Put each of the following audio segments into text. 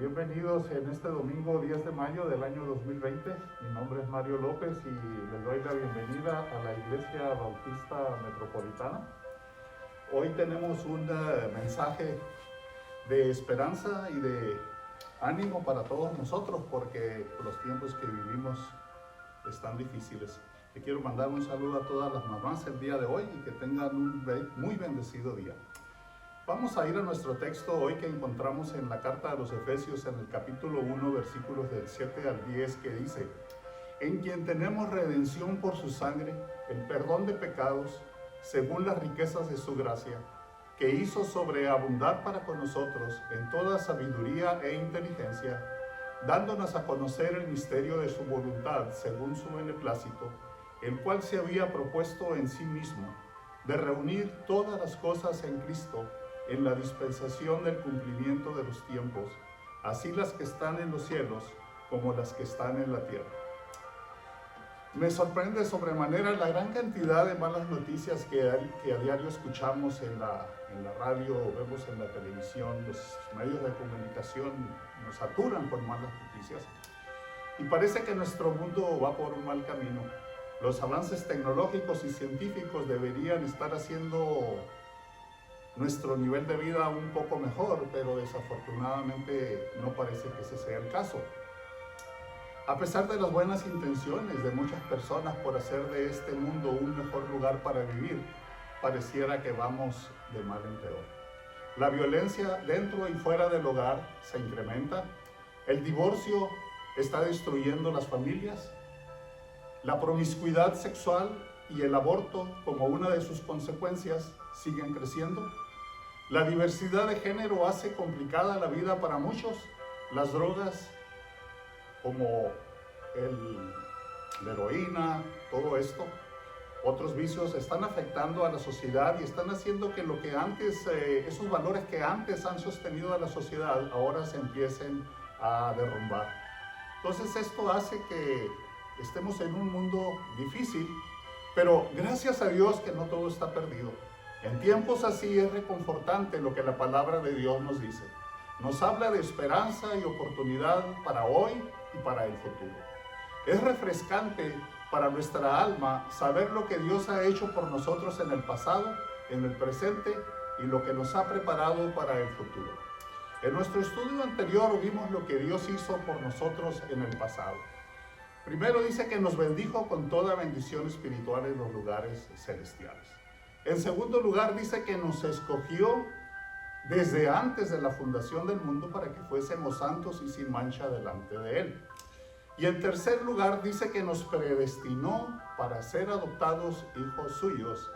Bienvenidos en este domingo 10 de mayo del año 2020. Mi nombre es Mario López y les doy la bienvenida a la Iglesia Bautista Metropolitana. Hoy tenemos un mensaje de esperanza y de ánimo para todos nosotros porque los tiempos que vivimos están difíciles. Le quiero mandar un saludo a todas las mamás el día de hoy y que tengan un muy bendecido día. Vamos a ir a nuestro texto hoy que encontramos en la carta a los Efesios en el capítulo 1, versículos del 7 al 10, que dice: en quien tenemos redención por su sangre, el perdón de pecados, según las riquezas de su gracia, que hizo sobreabundar para con nosotros en toda sabiduría e inteligencia, dándonos a conocer el misterio de su voluntad, según su beneplácito, el cual se había propuesto en sí mismo, de reunir todas las cosas en Cristo, en la dispensación del cumplimiento de los tiempos, así las que están en los cielos como las que están en la tierra. Me sorprende sobremanera la gran cantidad de malas noticias que a diario escuchamos en la radio, vemos en la televisión. Los medios de comunicación nos saturan con malas noticias y parece que nuestro mundo va por un mal camino. Los avances tecnológicos y científicos deberían estar haciendo nuestro nivel de vida un poco mejor, pero desafortunadamente no parece que ese sea el caso. A pesar de las buenas intenciones de muchas personas por hacer de este mundo un mejor lugar para vivir, pareciera que vamos de mal en peor. La violencia dentro y fuera del hogar se incrementa, el divorcio está destruyendo las familias, la promiscuidad sexual y el aborto como una de sus consecuencias siguen creciendo. La diversidad de género hace complicada la vida para muchos. Las drogas como la heroína, todo esto, otros vicios están afectando a la sociedad y están haciendo que lo que antes, esos valores que antes han sostenido a la sociedad, ahora se empiecen a derrumbar. Entonces esto hace que estemos en un mundo difícil, pero gracias a Dios que no todo está perdido. En tiempos así es reconfortante lo que la palabra de Dios nos dice. Nos habla de esperanza y oportunidad para hoy y para el futuro. Es refrescante para nuestra alma saber lo que Dios ha hecho por nosotros en el pasado, en el presente y lo que nos ha preparado para el futuro. En nuestro estudio anterior vimos lo que Dios hizo por nosotros en el pasado. Primero dice que nos bendijo con toda bendición espiritual en los lugares celestiales. En segundo lugar dice que nos escogió desde antes de la fundación del mundo para que fuésemos santos y sin mancha delante de Él. Y en tercer lugar dice que nos predestinó para ser adoptados hijos suyos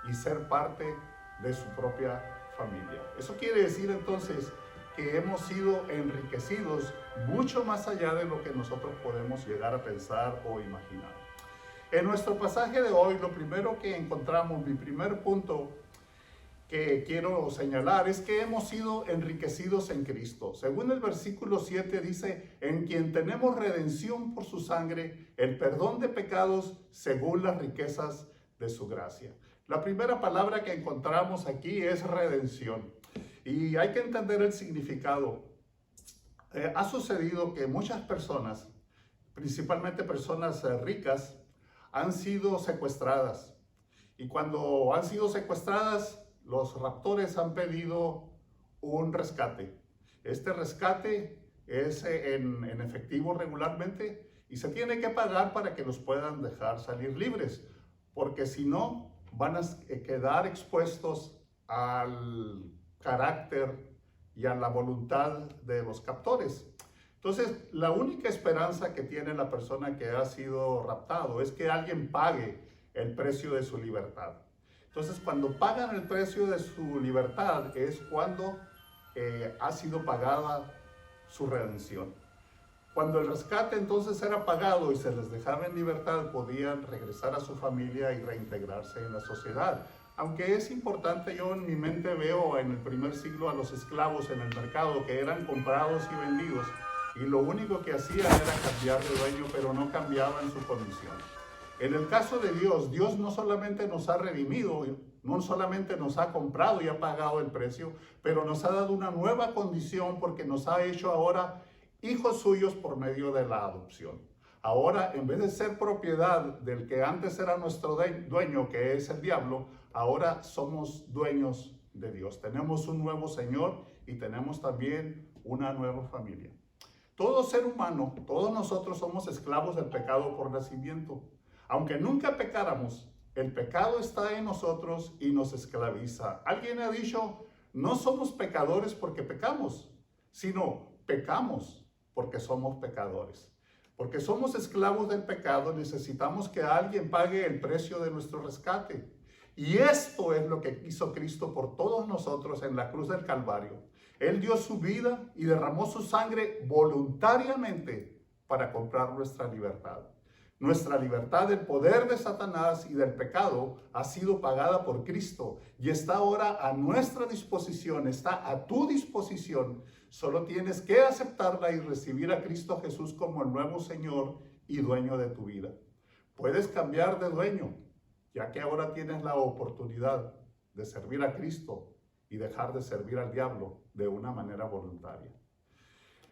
y ser parte de su propia familia. Eso quiere decir entonces que hemos sido enriquecidos mucho más allá de lo que nosotros podemos llegar a pensar o imaginar. En nuestro pasaje de hoy, lo primero que encontramos, mi primer punto que quiero señalar, es que hemos sido enriquecidos en Cristo. Según el versículo 7 dice: en quien tenemos redención por su sangre, el perdón de pecados según las riquezas de su gracia. La primera palabra que encontramos aquí es redención. Y hay que entender el significado. Ha sucedido que muchas personas, principalmente personas ricas, han sido secuestradas. Y cuando han sido secuestradas, los raptores han pedido un rescate. Este rescate es en efectivo regularmente y se tiene que pagar para que los puedan dejar salir libres, porque si no, van a quedar expuestos al carácter y a la voluntad de los captores. Entonces, la única esperanza que tiene la persona que ha sido raptado es que alguien pague el precio de su libertad. Entonces, cuando pagan el precio de su libertad es cuando ha sido pagada su redención. Cuando el rescate entonces era pagado y se les dejaba en libertad, podían regresar a su familia y reintegrarse en la sociedad. Aunque es importante, yo en mi mente veo en el primer siglo a los esclavos en el mercado que eran comprados y vendidos y lo único que hacían era cambiar de dueño, pero no cambiaban su condición. En el caso de Dios, Dios no solamente nos ha redimido, no solamente nos ha comprado y ha pagado el precio, pero nos ha dado una nueva condición porque nos ha hecho ahora hijos suyos por medio de la adopción. Ahora, en vez de ser propiedad del que antes era nuestro dueño, que es el diablo, ahora somos dueños de Dios. Tenemos un nuevo Señor y tenemos también una nueva familia. Todo ser humano, todos nosotros somos esclavos del pecado por nacimiento. Aunque nunca pecáramos, el pecado está en nosotros y nos esclaviza. Alguien ha dicho, no somos pecadores porque pecamos, sino pecamos porque somos pecadores. Porque somos esclavos del pecado, necesitamos que alguien pague el precio de nuestro rescate. Y esto es lo que hizo Cristo por todos nosotros en la cruz del Calvario. Él dio su vida y derramó su sangre voluntariamente para comprar nuestra libertad. Nuestra libertad del poder de Satanás y del pecado ha sido pagada por Cristo y está ahora a nuestra disposición, está a tu disposición. Solo tienes que aceptarla y recibir a Cristo Jesús como el nuevo Señor y dueño de tu vida. Puedes cambiar de dueño, ya que ahora tienes la oportunidad de servir a Cristo y dejar de servir al diablo de una manera voluntaria.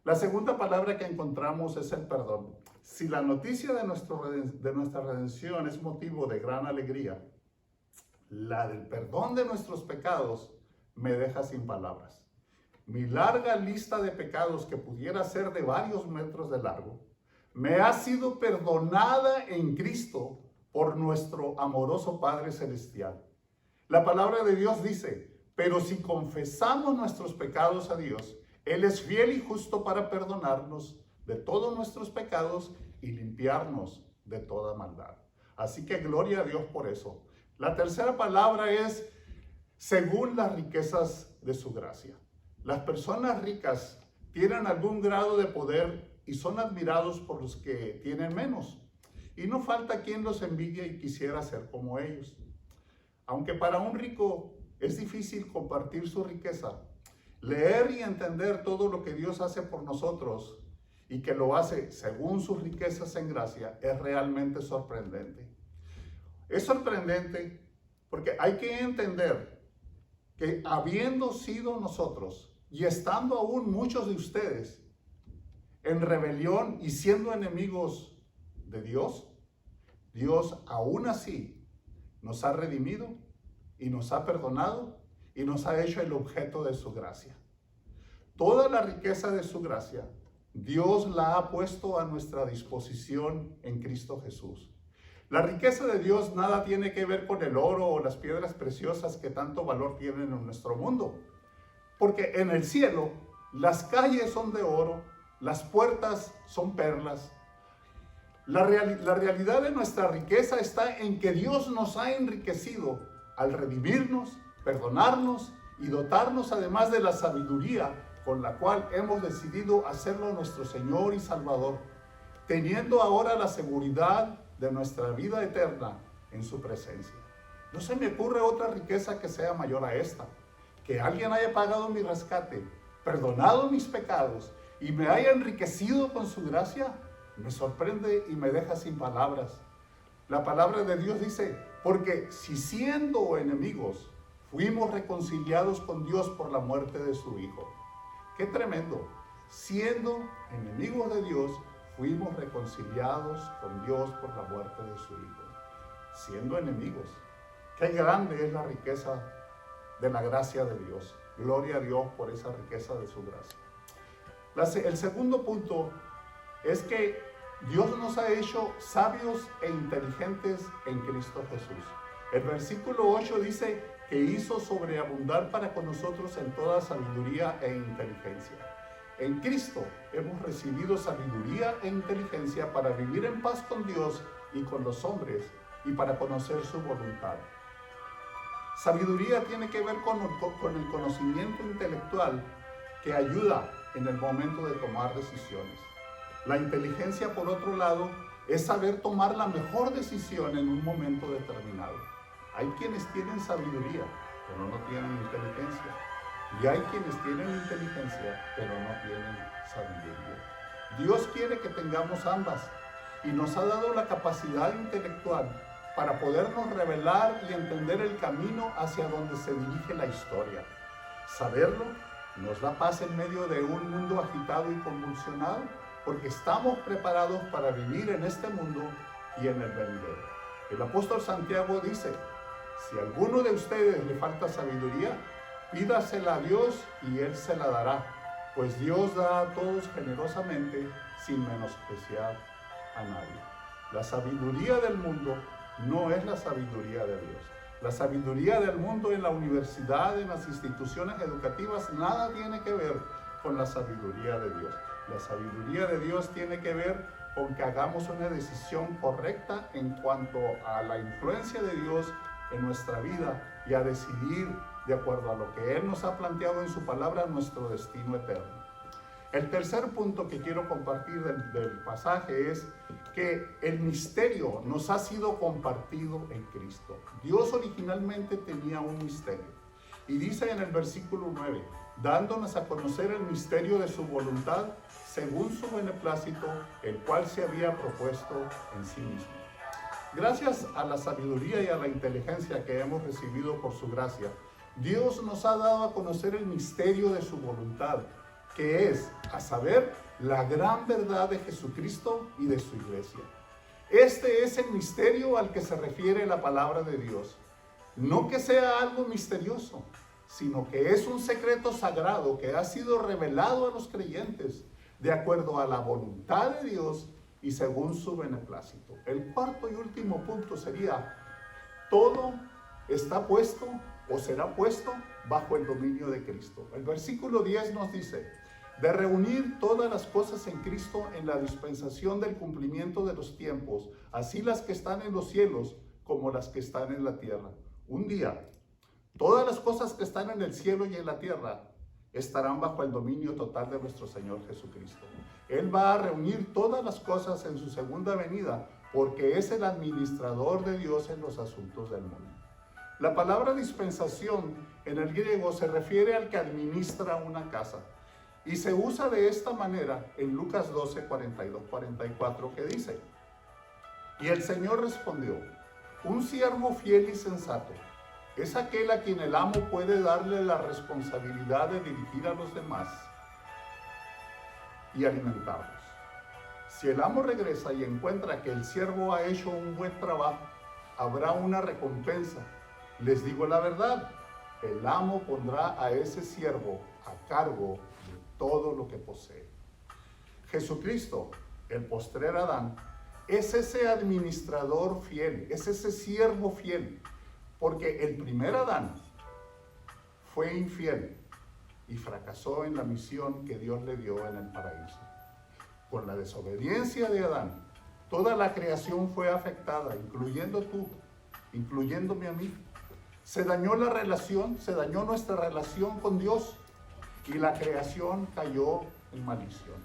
La segunda palabra que encontramos es el perdón. Si la noticia de nuestra redención es motivo de gran alegría, la del perdón de nuestros pecados me deja sin palabras. Mi larga lista de pecados, que pudiera ser de varios metros de largo, me ha sido perdonada en Cristo por nuestro amoroso Padre Celestial. La palabra de Dios dice, pero si confesamos nuestros pecados a Dios, Él es fiel y justo para perdonarnos de todos nuestros pecados y limpiarnos de toda maldad. Así que gloria a Dios por eso. La tercera palabra es según las riquezas de su gracia. Las personas ricas tienen algún grado de poder y son admirados por los que tienen menos. Y no falta quien los envidia y quisiera ser como ellos. Aunque para un rico es difícil compartir su riqueza, leer y entender todo lo que Dios hace por nosotros y que lo hace según sus riquezas en gracia es realmente sorprendente. Es sorprendente porque hay que entender que habiendo sido nosotros y estando aún muchos de ustedes en rebelión y siendo enemigos de Dios, Dios aún así nos ha redimido y nos ha perdonado y nos ha hecho el objeto de su gracia. Toda la riqueza de su gracia, Dios la ha puesto a nuestra disposición en Cristo Jesús. La riqueza de Dios nada tiene que ver con el oro o las piedras preciosas que tanto valor tienen en nuestro mundo. Porque en el cielo las calles son de oro, las puertas son perlas. La realidad de nuestra riqueza está en que Dios nos ha enriquecido al redimirnos, perdonarnos y dotarnos además de la sabiduría con la cual hemos decidido hacerlo nuestro Señor y Salvador, teniendo ahora la seguridad de nuestra vida eterna en su presencia. No se me ocurre otra riqueza que sea mayor a esta, que alguien haya pagado mi rescate, perdonado mis pecados y me haya enriquecido con su gracia. Me sorprende y me deja sin palabras. La palabra de Dios dice, porque si siendo enemigos fuimos reconciliados con Dios por la muerte de su Hijo. ¡Qué tremendo! Siendo enemigos de Dios, fuimos reconciliados con Dios por la muerte de su Hijo. Siendo enemigos. ¡Qué grande es la riqueza de la gracia de Dios! Gloria a Dios por esa riqueza de su gracia. El segundo punto es que Dios nos ha hecho sabios e inteligentes en Cristo Jesús. El versículo 8 dice que hizo sobreabundar para con nosotros en toda sabiduría e inteligencia. En Cristo hemos recibido sabiduría e inteligencia para vivir en paz con Dios y con los hombres y para conocer su voluntad. Sabiduría tiene que ver con el conocimiento intelectual que ayuda en el momento de tomar decisiones. La inteligencia, por otro lado, es saber tomar la mejor decisión en un momento determinado. Hay quienes tienen sabiduría, pero no tienen inteligencia. Y hay quienes tienen inteligencia, pero no tienen sabiduría. Dios quiere que tengamos ambas. y nos ha dado la capacidad intelectual para podernos revelar y entender el camino hacia donde se dirige la historia. Saberlo nos da paz en medio de un mundo agitado y convulsionado, porque estamos preparados para vivir en este mundo y en el venidero. El apóstol Santiago dice: si a alguno de ustedes le falta sabiduría, pídasela a Dios y Él se la dará, pues Dios da a todos generosamente sin menospreciar a nadie. La sabiduría del mundo no es la sabiduría de Dios. La sabiduría del mundo en la universidad, en las instituciones educativas, nada tiene que ver con la sabiduría de Dios. La sabiduría de Dios tiene que ver con que hagamos una decisión correcta en cuanto a la influencia de Dios en nuestra vida y a decidir de acuerdo a lo que Él nos ha planteado en su palabra nuestro destino eterno. El tercer punto que quiero compartir del pasaje es que el misterio nos ha sido compartido en Cristo. Dios originalmente tenía un misterio y dice en el versículo 9, dándonos a conocer el misterio de su voluntad según su beneplácito, el cual se había propuesto en sí mismo. Gracias a la sabiduría y a la inteligencia que hemos recibido por su gracia, Dios nos ha dado a conocer el misterio de su voluntad, que es, a saber, la gran verdad de Jesucristo y de su iglesia. Este es el misterio al que se refiere la palabra de Dios. No que sea algo misterioso, sino que es un secreto sagrado que ha sido revelado a los creyentes de acuerdo a la voluntad de Dios y según su beneplácito. El cuarto y último punto sería: todo está puesto o será puesto bajo el dominio de Cristo. El versículo 10 nos dice: de reunir todas las cosas en Cristo en la dispensación del cumplimiento de los tiempos, así las que están en los cielos como las que están en la tierra. Un día, todas las cosas que están en el cielo y en la tierra estarán bajo el dominio total de nuestro Señor Jesucristo. Él va a reunir todas las cosas en su segunda venida, porque es el administrador de Dios en los asuntos del mundo. La palabra dispensación en el griego se refiere al que administra una casa. Y se usa de esta manera en Lucas 12, 42, 44, que dice: y el Señor respondió: un siervo fiel y sensato es aquel a quien el amo puede darle la responsabilidad de dirigir a los demás y alimentarlos. Si el amo regresa y encuentra que el siervo ha hecho un buen trabajo, habrá una recompensa. Les digo la verdad, el amo pondrá a ese siervo a cargo todo lo que posee. Jesucristo, el postrer Adán, es ese administrador fiel, es ese siervo fiel, porque el primer Adán fue infiel y fracasó en la misión que Dios le dio en el paraíso. Con la desobediencia de Adán, toda la creación fue afectada, incluyendo tú, incluyéndome a mí. Se dañó la relación, se dañó nuestra relación con Dios, y la creación cayó en maldición.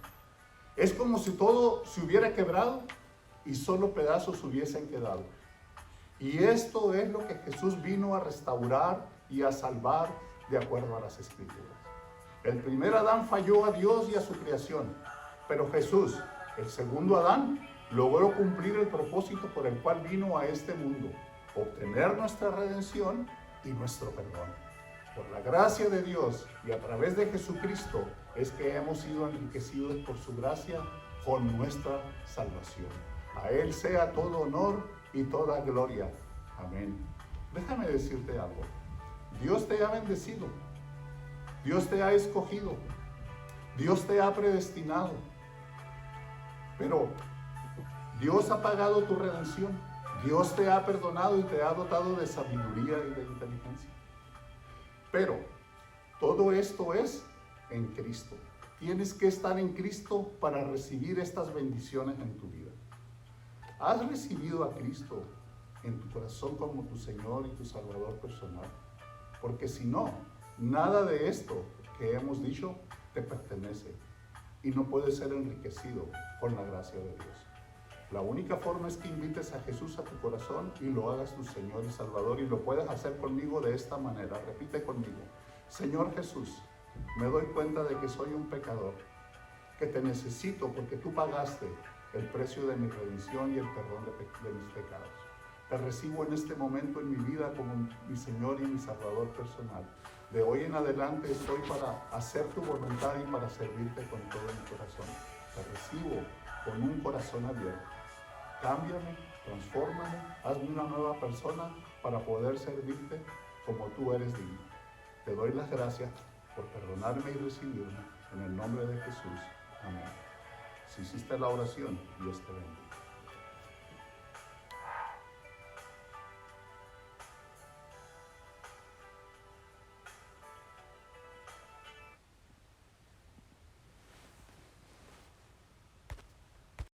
Es como si todo se hubiera quebrado y solo pedazos hubiesen quedado. Y esto es lo que Jesús vino a restaurar y a salvar de acuerdo a las Escrituras. El primer Adán falló a Dios y a su creación, pero Jesús, el segundo Adán, logró cumplir el propósito por el cual vino a este mundo: obtener nuestra redención y nuestro perdón. Por la gracia de Dios y a través de Jesucristo es que hemos sido enriquecidos por su gracia con nuestra salvación. A Él sea todo honor y toda gloria. Amén. Déjame decirte algo. Dios te ha bendecido. Dios te ha escogido. Dios te ha predestinado. Pero Dios ha pagado tu redención. Dios te ha perdonado y te ha dotado de sabiduría y de inteligencia. Pero todo esto es en Cristo. Tienes que estar en Cristo para recibir estas bendiciones en tu vida. ¿Has recibido a Cristo en tu corazón como tu Señor y tu Salvador personal? Porque si no, nada de esto que hemos dicho te pertenece y no puedes ser enriquecido con la gracia de Dios. La única forma es que invites a Jesús a tu corazón y lo hagas tu Señor y Salvador, y lo puedes hacer conmigo de esta manera. Repite conmigo: Señor Jesús, me doy cuenta de que soy un pecador, que te necesito porque tú pagaste el precio de mi redención y el perdón de mis pecados. Te recibo en este momento en mi vida como mi Señor y mi Salvador personal. De hoy en adelante estoy para hacer tu voluntad y para servirte con todo mi corazón. Te recibo con un corazón abierto. Cámbiame, transfórmame, hazme una nueva persona para poder servirte como tú eres digno. Te doy las gracias por perdonarme y recibirme en el nombre de Jesús. Amén. Si hiciste la oración, Dios te bendiga.